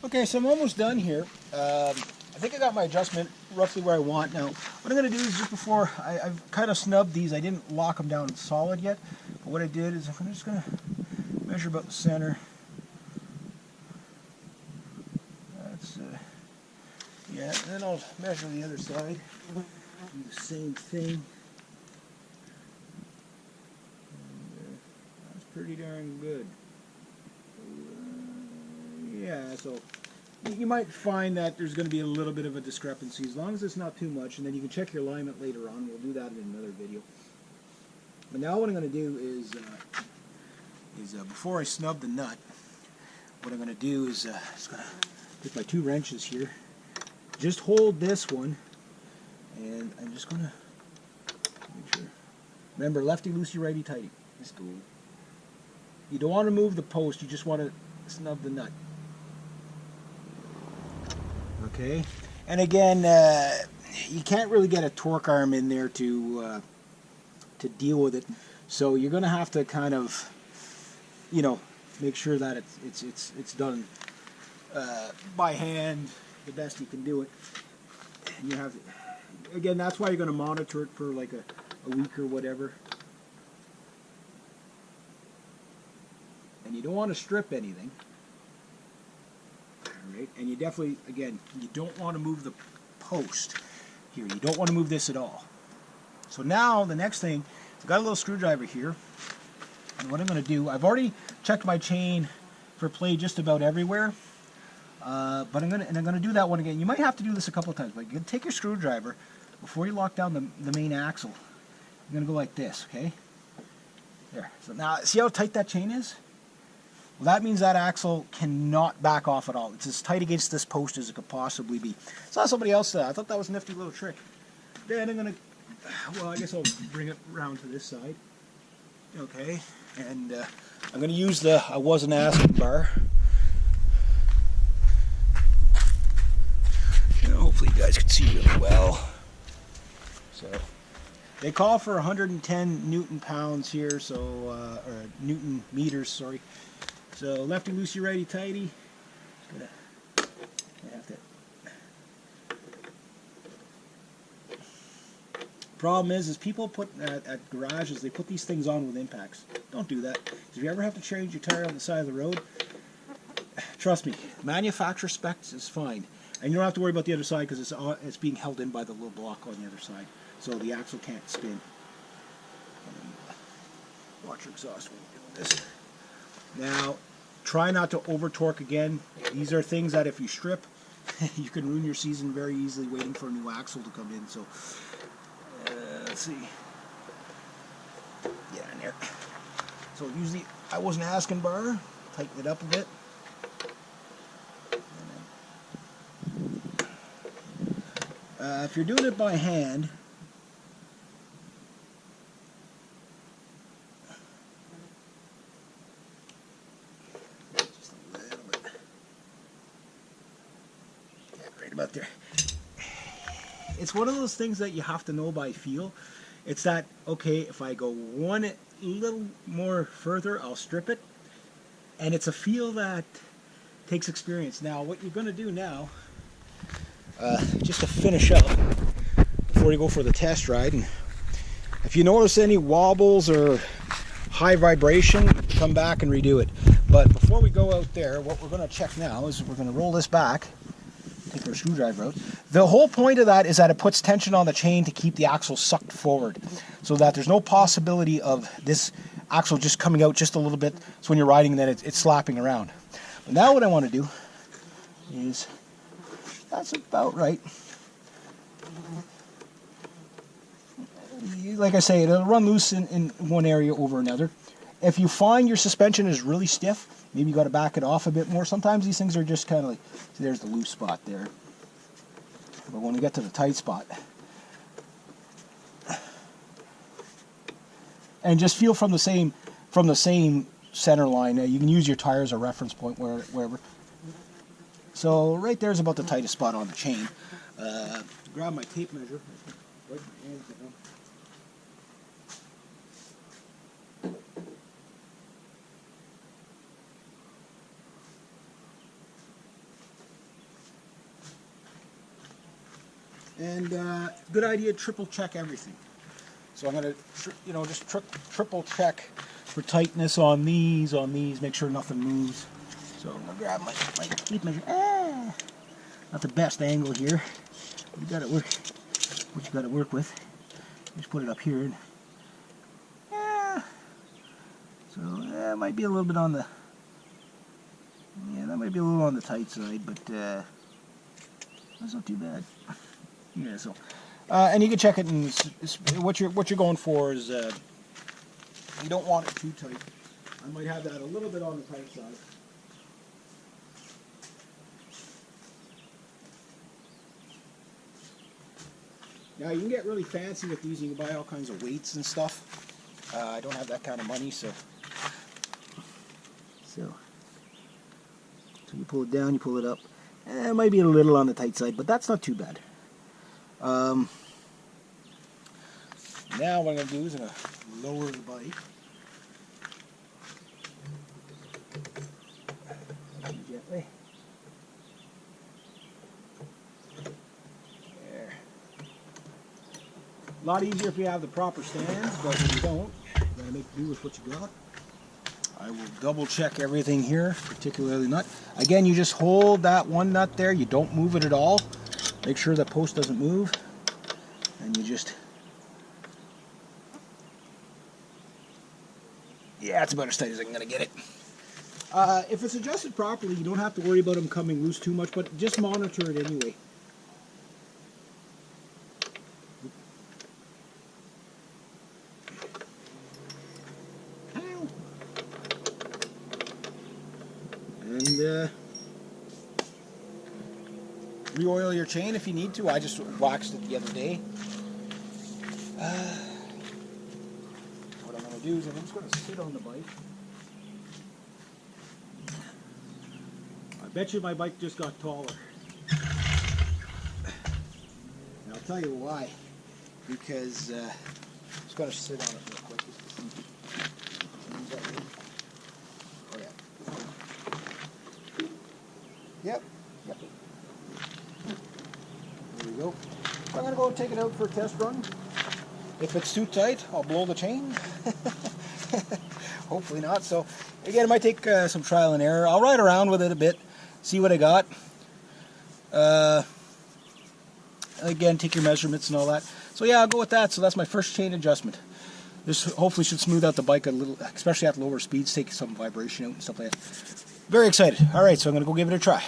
Okay, so I'm almost done here. I think I got my adjustment roughly where I want. Now, what I'm going to do is just before, I've kind of snubbed these. I didn't lock them down solid yet. But what I did is I'm just going to measure about the center. That's, yeah, and then I'll measure the other side. Do the same thing. And, that's pretty darn good. Yeah, so you might find that there's going to be a little bit of a discrepancy, as long as it's not too much, and then you can check your alignment later on. We'll do that in another video. But now what I'm going to do is before I snub the nut, what I'm going to do is just going to take my 2 wrenches here, just hold this one, and I'm just going to make sure. Remember, lefty loosey, righty tighty. Let's go. You don't want to move the post, you just want to snub the nut. Okay, and again, you can't really get a torque arm in there to deal with it, so you're going to have to kind of, you know, make sure that it's done by hand the best you can do it. And you have, again, that's why you're going to monitor it for like a week or whatever. And you don't want to strip anything. Right? And you definitely, again, you don't want to move the post here. You don't want to move this at all. So now the next thing, I've got a little screwdriver here, and what I'm going to do, I've already checked my chain for play just about everywhere, but I'm going to do that one again. You might have to do this a couple of times, but you can take your screwdriver before you lock down the main axle. You're going to go like this, okay? There. So now, see how tight that chain is? Well, that means that axle cannot back off at all. It's as tight against this post as it could possibly be. Saw somebody else I thought that was a nifty little trick. Then I'm going to, well, I guess I'll bring it around to this side. Okay, and I'm going to use the I wasn't asking bar. And hopefully you guys can see really well. So they call for 110 Newton pounds here, so or Newton meters, sorry. So lefty loosey, righty tighty. Problem is people put at garages, they put these things on with impacts. Don't do that. If you ever have to change your tire on the side of the road, trust me, manufacturer specs is fine, and you don't have to worry about the other side because it's being held in by the little block on the other side, so the axle can't spin. Watch your exhaust when you do this. Now, try not to over torque again. These are things that if you strip, you can ruin your season very easily waiting for a new axle to come in. So let's see. Get in there. So usually I wasn't asking bar. Tighten it up a bit. If you're doing it by hand, about there. It's one of those things that you have to know by feel. It's that, okay, if I go one little more further, I'll strip it. And it's a feel that takes experience. Now, what you're going to do now, just to finish up, before you go for the test ride, and if you notice any wobbles or high vibration, come back and redo it. But before we go out there, what we're going to check now is we're going to roll this back. Take our screwdriver out. The whole point of that is that it puts tension on the chain to keep the axle sucked forward, so that there's no possibility of this axle just coming out just a little bit, so when you're riding then it's slapping around. But now what I want to do is, that's about right. Like I say, it'll run loose in one area over another. If you find your suspension is really stiff, maybe you got to back it off a bit more. Sometimes these things are just kind of like, see, there's the loose spot there. But when we get to the tight spot, and just feel from the same center line. You can use your tire as a reference point wherever. So right there's about the tightest spot on the chain. Grab my tape measure. Wipe my hands down. And good idea, triple check everything. So I'm going to, just triple check for tightness on these, make sure nothing moves. So I'm going to grab my tape measure. Not the best angle here. You got to work what you got to work with. Just put it up here. And, so that might be a little bit on the, that might be a little on the tight side, but that's not too bad. Yeah, so and you can check it, and what you're going for is you don't want it too tight. I might have that a little bit on the tight side. Now you can get really fancy with these. You can buy all kinds of weights and stuff. I don't have that kind of money, so you pull it down, you pull it up. It might be a little on the tight side, but that's not too bad. Now what I'm going to do is I'm going to lower the bike. Gently. There. A lot easier if you have the proper stands, but if you don't, you're going to make do with what you got. I will double check everything here, particularly nut. Again, you just hold that one nut there. You don't move it at all. Make sure the post doesn't move. And you just... Yeah, it's about as tight as I'm going to get it. If it's adjusted properly, you don't have to worry about them coming loose too much, but just monitor it anyway. And re-oil your chain if you need to. I just waxed it the other day. What I'm going to do is I'm just going to sit on the bike. I bet you my bike just got taller. And I'll tell you why. Because I'm just going to sit on it real quick. Oh yeah. Yep. There we go. So I'm going to go take it out for a test run. If it's too tight, I'll blow the chain. Hopefully not. So again, it might take some trial and error. I'll ride around with it a bit, see what I got. Again, take your measurements and all that. So yeah, I'll go with that. So that's my first chain adjustment. This hopefully should smooth out the bike a little, especially at lower speeds, take some vibration out and stuff like that. Very excited. All right, so I'm going to go give it a try.